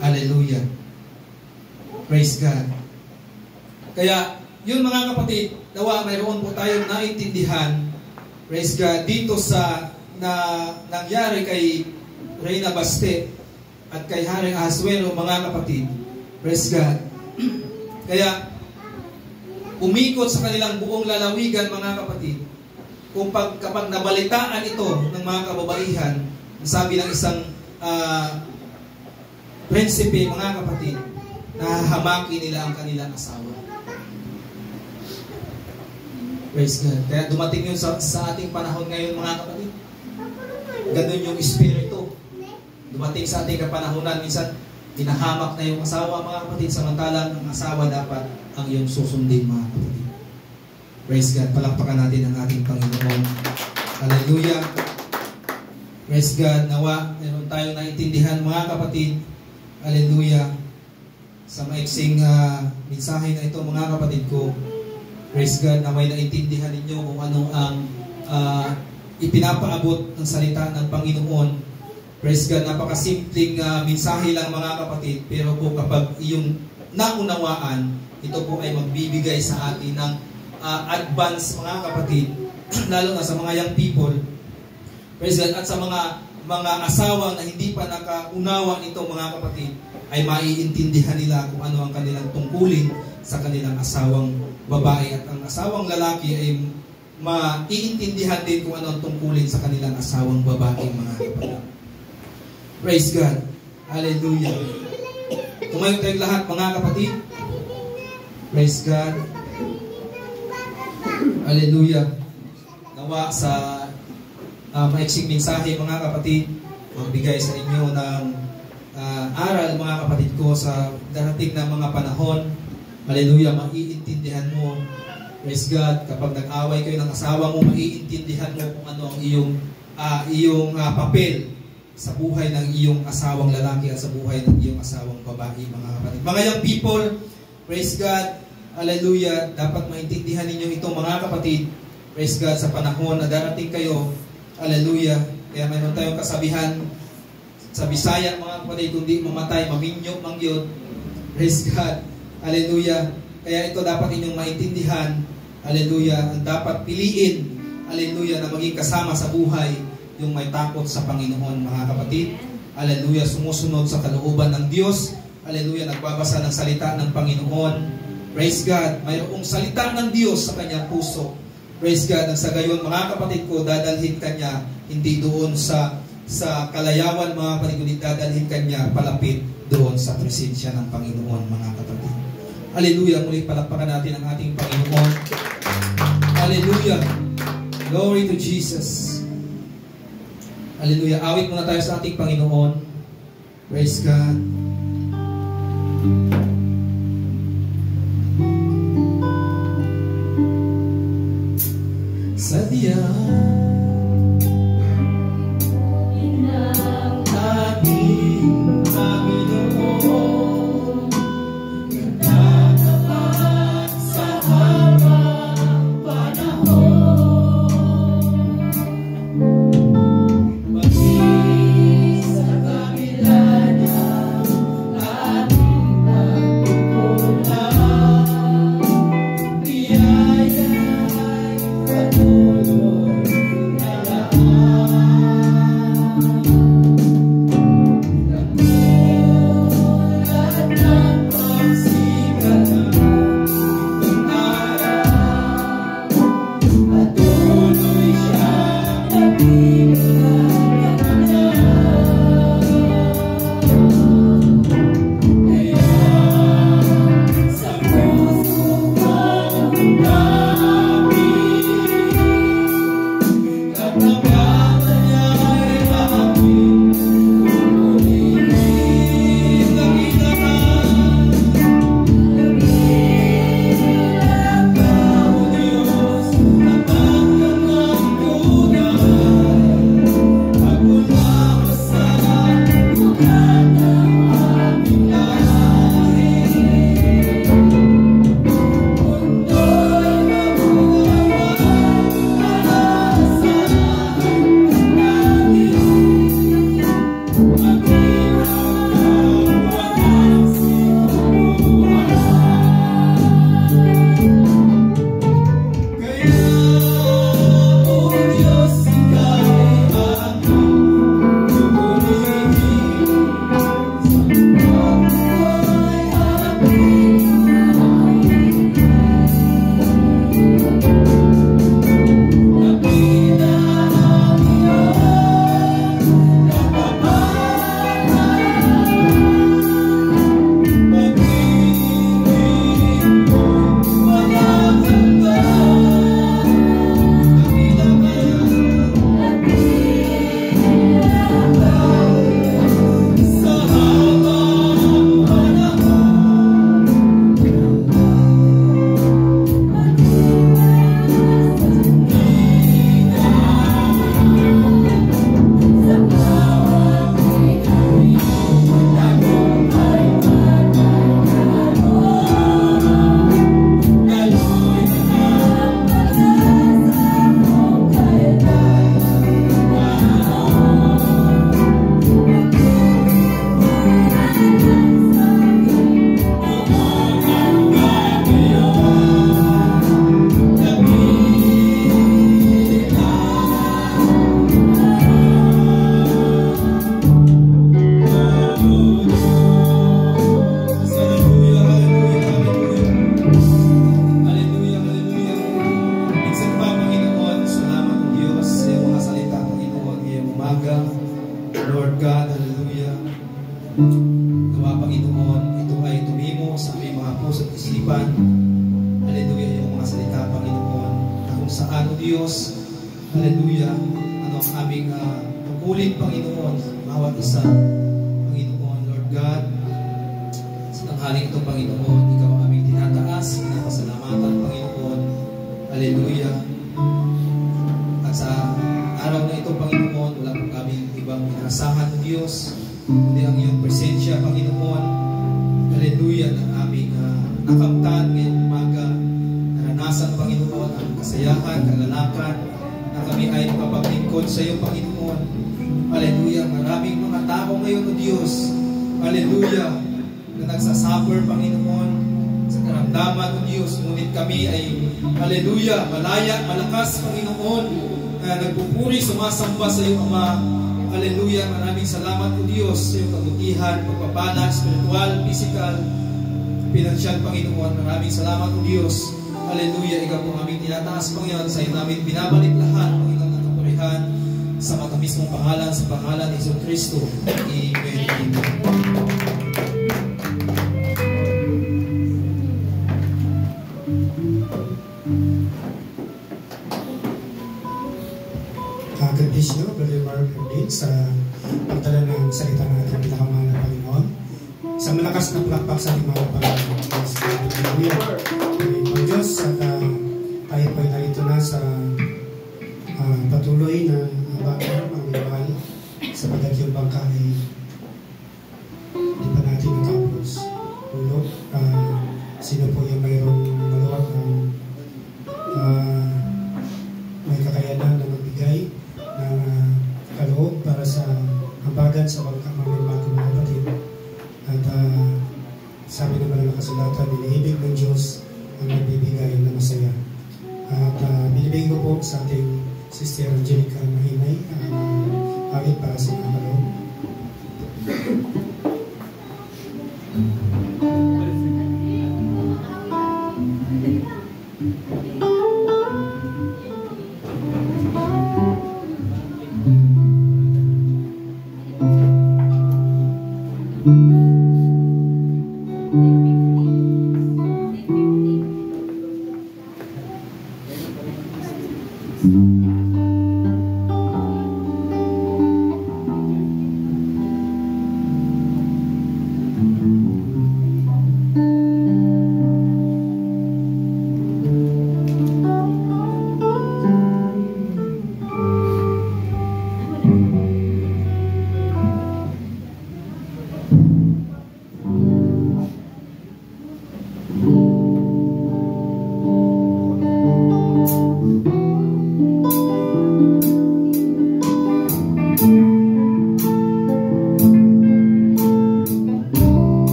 Hallelujah. Praise God. Kaya, yun, mga kapatid, nawa mayroon po tayong naintindihan, praise God, dito sa nangyari kay Reyna Baste at kay Haring Ahasuero, mga kapatid. Praise God. Kaya, umikot sa kanilang buong lalawigan, mga kapatid, kung kapag nabalitaan ito ng mga kababaihan, sabi ng isang prinsipe, mga kapatid, nahahamaki nila ang kanilang asawa. Praise God. Kaya dumating yun sa ating panahon ngayon, mga kapatid. Ganun yung espiritu. Dumating sa ating kapanahonan, minsan, pinahamak na yung asawa, mga kapatid, samantalang ang asawa dapat ang iyong susundin, mga kapatid. Praise God. Palakpakan natin ang ating Panginoon. Hallelujah. Praise God. Nawa, meron tayong naintindihan, mga kapatid. Hallelujah. Sa maiksing mensahe na ito, mga kapatid ko, praise God, na may naintindihan ninyo kung ano ang ipinapaabot ng salita ng Panginoon. Praise God, napakasimpleng mensahe lang, mga kapatid, pero po kapag iyong naunawaan, ito po ay magbibigay sa atin ng advance, mga kapatid, lalo na sa mga young people, praise God, at sa mga asawa na hindi pa nakaunawa nito, mga kapatid, ay maiintindihan nila kung ano ang kanilang tungkulin sa kanilang asawang babae, at ang asawang lalaki ay maiintindihan din kung ano ang tungkulin sa kanilang asawang babae, mga kapatid. Praise God. Hallelujah. Tumayo tayong lahat, mga kapatid. Praise God. Hallelujah. Nawa sa maiksing mensahe, mga kapatid, magbigay sa inyo ng aral, mga kapatid ko, sa darating na mga panahon. Hallelujah, maiintindihan mo, praise God, kapag nag-away kayo ng asawa mo, maiintindihan mo kung ano ang iyong papel sa buhay ng iyong asawang lalaki at sa buhay ng iyong asawang babae, mga kapatid. Mga young people, praise God, hallelujah, dapat maintindihan ninyo ito, mga kapatid, praise God, sa panahon na darating kayo, hallelujah. Kaya mayroon tayong kasabihan sa Bisaya, mga kapatid, kundi mamatay, maminyo, mangyod. Praise God. Hallelujah. Kaya ito dapat inyong maintindihan. Hallelujah. Ang dapat piliin, hallelujah, na maging kasama sa buhay, yung may takot sa Panginoon, mga kapatid. Hallelujah. Sumusunod sa kalooban ng Diyos. Hallelujah. Nagbabasa ng salita ng Panginoon. Praise God. Mayroong salita ng Diyos sa kanyang puso. Praise God. Ang sa gayon, mga kapatid ko, dadalhin kanya hindi doon sa kalayawan, mga kapatid, kundi dadalhin kanya palapit doon sa presensya ng Panginoon, mga kapatid. Hallelujah. Muli palakpakan natin ang ating Panginoon. Hallelujah. Glory to Jesus. Hallelujah. Awit muna tayo sa ating Panginoon. Praise God. Sadya pagpupulin, Panginoon, bawat isa, Panginoon, Lord God. Sa tanghaling ito, Panginoon, Ikaw ang aming tinataas, pinapasalamatan, Panginoon. Hallelujah. At sa araw na ito, Panginoon, wala po kaming ibang inaasahan ng Diyos, kundi ang iyong presensya, Panginoon. Hallelujah, ng aming nakamtan ngayong umaga. Naranasan, Panginoon, ang kasayahan, kalalakan, na kami ay makapaglingkod sa iyo, Panginoon. Hallelujah. Maraming mga tao ngayon, O Diyos. Hallelujah. Na nagsasuffer, Panginoon, sa karamdaman, O Diyos. Ngunit kami ay, hallelujah, malaya, malakas, Panginoon, na nagpupuri, sumasamba sa iyo, Ama. Hallelujah. Maraming salamat, O Diyos, sa iyong kabutihan, pagpapala, spiritual, physical, pinansyal, Panginoon. Maraming salamat, O Diyos. Hallelujah. Ikaw po aming tinataas, Panginoon. Sa iyo namin binabalik lahat, Panginoon, ng kapurihan sa matamis mong pangalan, sa pangalan ni Jesus Kristo. Amen. God bless you, Brother Mark Erdin, sa pagdala ng salita ng ating pinakamahal na Panginoon. Sa malakas na palakpak sa ating mahal na Panginoon. Panginoon Diyos, at tayo po ay narito na sa patuloy na abagan ang minahal, sapagkat yung bangka ay di pa natin natapos. Ulo, sino po yung mayroong maluwag ng may kakayanan na magbigay ng kaloob para sa ambagan sa bangka, mga kapatid. At sabi naman ng kasulatan, iniibig ng Diyos ang nagbibigay na masaya. At binibigay ko po sa ating Sister Angelica Mahinay ang awit para sa mga kaloob.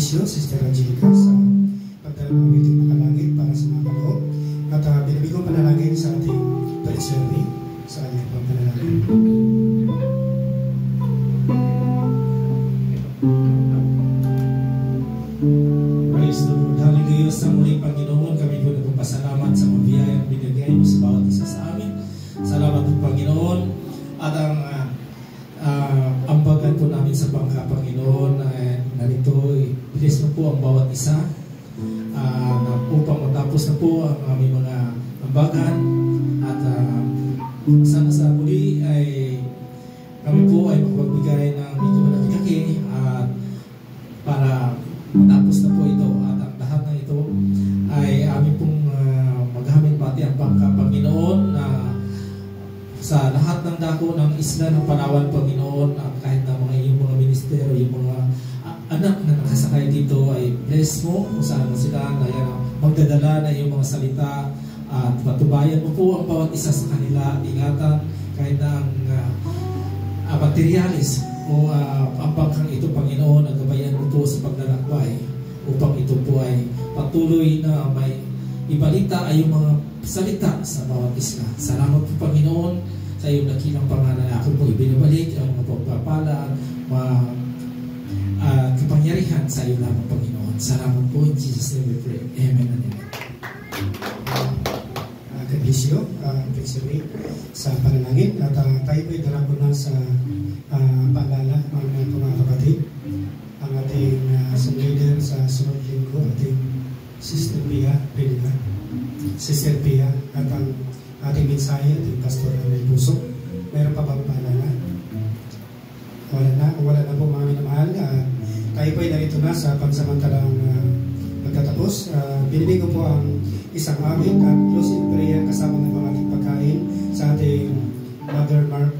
Patricio, Sister Angelica sa pagdala ng awiting makalangit para sa mga kaloob. At binibigong panalangin sa ating Prince sa kanyang pagpanalangin. Praise the Lord. Hallelujah. Sa muling Panginoon, kami po nagpapasalamat sa mga biyayang binigay mo sa bawat isa sa amin. Salamat po Panginoon. At ang bagan po namin sa bangka, Panginoon, narito, bilis mo po ang bawat isa upang matapos na po ang aming mga ambagan. At sana sa muli ay kami po ay makapagbigay ng medyo malaki at para matapos na po ito. At ang lahat ng ito ay aming pong maghamin pati ang bangka, Panginoon, na sa lahat ng dako ng isla ng Palawan, Panginoon, kahit na mga iyong mga ministeryo, yung mga anak na nakasakay dito ay bless mo kung saan sila na magdadala na iyong mga salita at patubayan mo po ang bawat isa sa kanila, ingatan kahit na ang materialis o ang bangkang ito, Panginoon, nagabayan mo po sa paglalakbay upang ito po ay patuloy na may ibalita ay yung mga salita sa bawat isla. Salamat po Panginoon sa iyong dakilang pangalan. Ako po ibinabalik ang mga pagpapala kapangyarihan sa iyo lamang Panginoon. Salamat po in Jesus' name we pray. Amen and amen. Kadisyo, Prince sa panalangin at tayo po idarap ko na sa paalala mga kapatid. Ang ating leader sa sunod linggo, ating Sister Pia Peliga. Sister Pia at ang ating mensahe, ating Pastor Anel Puso. Meron pa bang paalala? Wala na po mga minamahal. Tayo po ay narito na sa pansamantalang pagkatapos. Binibig ko po ang isang awit at closing prayer kasama ng mga ating pagkain sa ating Mother Mark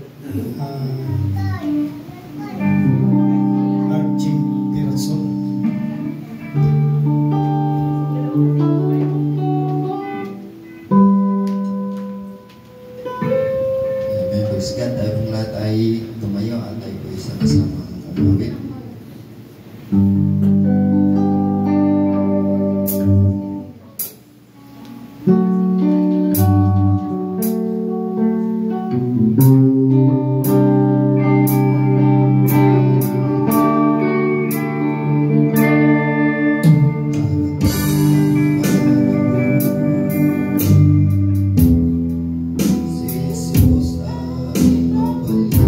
G. Pirazzo. Praise God, tayo pong lahat ay tumayo at tayo po isa kasama ang kumawit. Jesus ay babalik.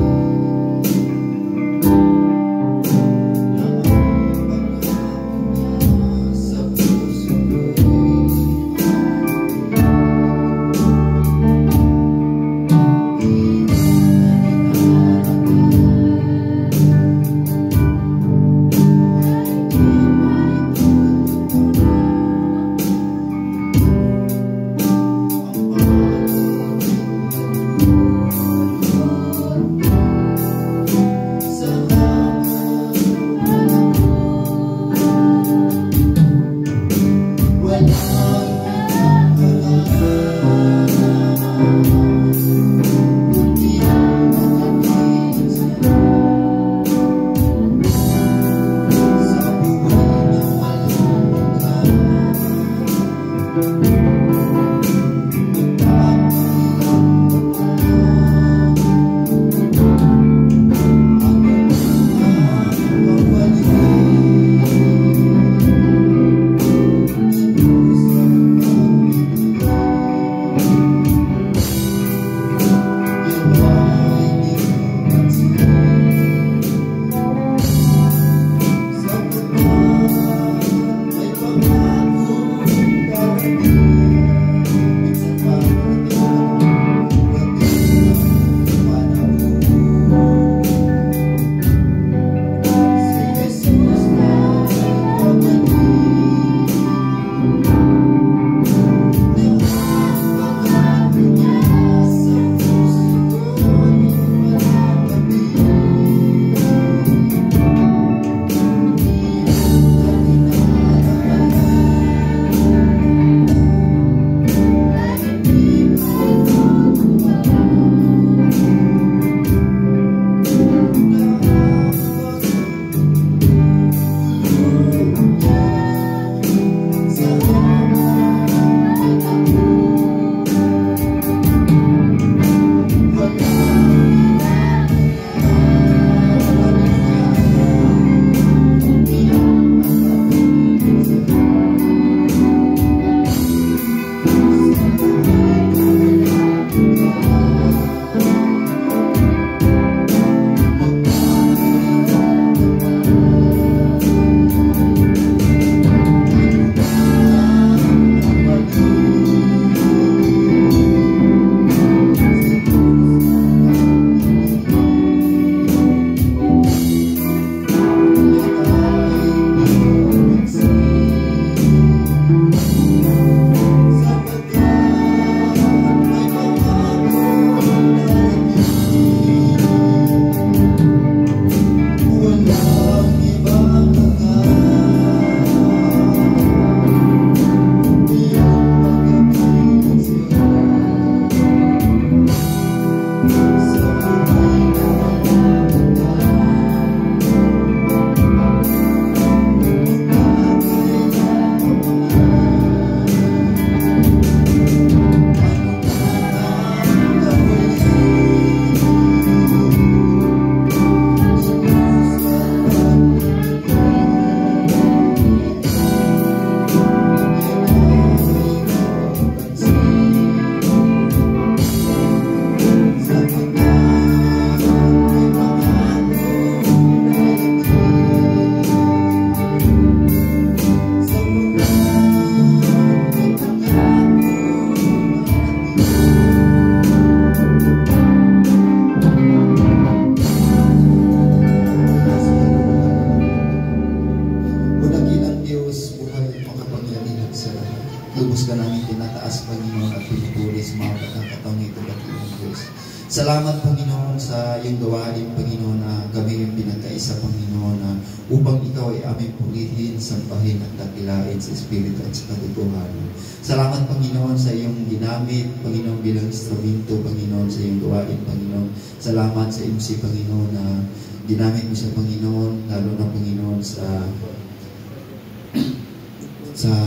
Salamat, Panginoon, sa iyong gawain, Panginoon, na kami yung pinagkaisa, Panginoon, na upang ikaw ay aming purihin, sampahin at dakilain sa Espiritu at sa katotohanan. Salamat, Panginoon, sa iyong ginamit, Panginoon, bilang instrumento, Panginoon, sa iyong gawain, Panginoon. Salamat sa MC, Panginoon, na ginamit mo siya, Panginoon, lalo na, Panginoon, sa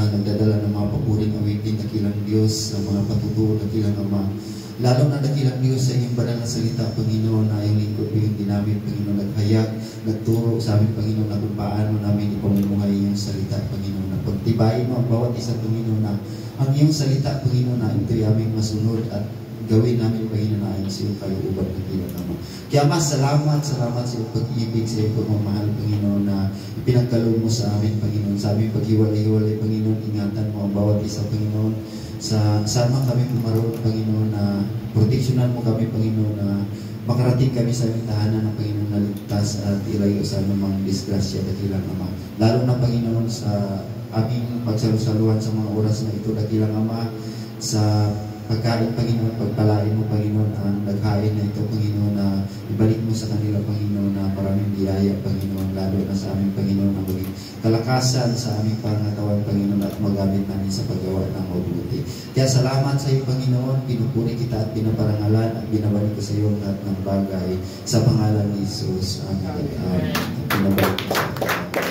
nagdadala ng mga papuring awitin, dakilang Diyos, sa mga patuturo, dakilang Ama. Lalo na dakilang Diyos sa iyong banal na salita, Panginoon, na iyong lingkod mo yung ginamit, Panginoon, naghayag, nagturo sa amin, Panginoon, na kung paano namin ipamumuhay iyong salita, Panginoon, na pagtibayin mo ang bawat isa, Panginoon, na ang iyong salita, Panginoon, na ito'y aming masunod at gawin namin, Panginoon, na ayon sa iyong kalooban, dakilang Ama. Kaya mas salamat sa iyong pag-ibig, sa iyong pagmamahal, Panginoon, na ipinagkaloob mo sa amin, Panginoon. Sa aming paghiwalay-hiwalay, Panginoon, ingatan mo ang bawat isa, Panginoon. Sama kami pumaroon, Panginoon, na proteksyonan mo kami, Panginoon, na makarating kami sa aming tahanan ng Panginoon na ligtas at ilayo sa anumang disgrasya, dakilang Ama. Lalo na, Panginoon, sa aming pagsalusaluhan sa mga oras na ito, dakilang Ama, sa pagkain, Panginoon, pagpalain mo, Panginoon, ang naghain na ito, Panginoon, na ibalik mo sa kanila, Panginoon, na maraming biyaya, Panginoon, lalo na sa aming, Panginoon, na maging kalakasan sa aming pangatawan, Panginoon, at magamit namin sa paggawa ng mabuti. Kaya salamat sa iyo, Panginoon, pinupuri kita at pinaparangalan at binabalik ko sa iyo lahat ng bagay sa pangalan ni Jesus. Amen. Pinabalik ko sa iyo.